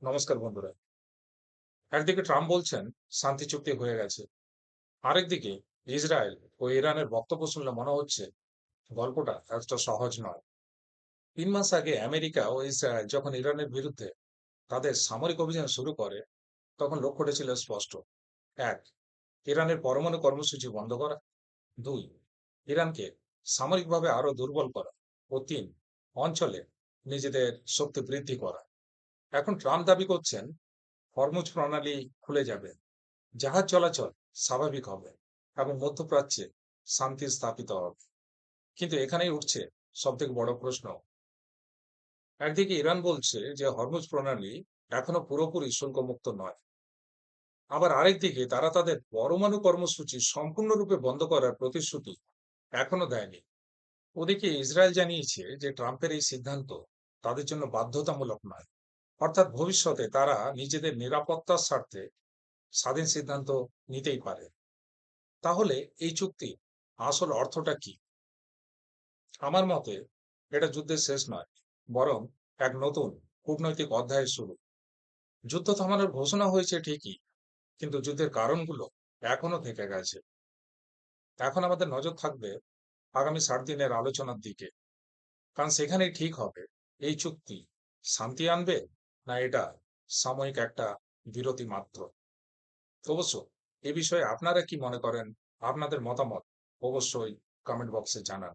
নমস্কার বন্ধুরা। একদিকে ট্রাম্প বলছেন শান্তি চুক্তি হয়ে গেছে, আরেকদিকে ইসরায়েল ও ইরানের বক্তব্য শুনলে মনে হচ্ছে গল্পটা এতটা সহজ নয়। 3 মাস আগে আমেরিকা ও ইসরায়েল যখন ইরানের বিরুদ্ধে তাদের সামরিক অভিযান শুরু করে, তখন লক্ষ্যটা ছিল স্পষ্ট। এক, ইরানের পরমাণু কর্মসূচি বন্ধ করা। দুই, ইরানকে সামরিকভাবে আরো দুর্বল করা। ও তিন, অঞ্চলে নিজেদের শক্তি বৃদ্ধি করা। এখন ট্রাম্প দাবি করছেন হরমুজ প্রণালী খুলে যাবে, জাহাজ চলাচল স্বাভাবিক হবে এবং মধ্যপ্রাচ্যে শান্তি স্থাপিত হবে। কিন্তু এখানেই উঠছে সব থেকে বড় প্রশ্ন। একদিকে ইরান বলছে যে হরমুজ প্রণালী এখনো পুরোপুরি শুল্কমুক্ত নয়, আবার আরেকদিকে তারা তাদের পরমাণু কর্মসূচি সম্পূর্ণরূপে বন্ধ করার প্রতিশ্রুতি এখনো দেয়নি। ওদিকে ইসরায়েল জানিয়েছে যে ট্রাম্পের এই সিদ্ধান্ত তাদের জন্য বাধ্যতামূলক নয়, অর্থাৎ ভবিষ্যতে তারা নিজেদের নিরাপত্তার স্বার্থে স্বাধীন সিদ্ধান্ত নিতেই পারে। তাহলে এই চুক্তি আসল অর্থটা কি? আমার মতে এটা যুদ্ধের শেষ নয়, বরং এক নতুন কূটনৈতিক অধ্যায়ের শুরু। যুদ্ধ থামানোর ঘোষণা হয়েছে ঠিকই, কিন্তু যুদ্ধের কারণগুলো এখনো থেকে গেছে। এখন আমাদের নজর থাকবে আগামী 60 দিনের আলোচনার দিকে, কারণ সেখানেই ঠিক হবে এই চুক্তি শান্তি আনবে, না এটা সাময়িক একটা বিরতি মাত্র। অবশ্য এ বিষয়ে আপনারা কি মনে করেন? আপনাদের মতামত অবশ্যই কমেন্ট বক্সে জানান।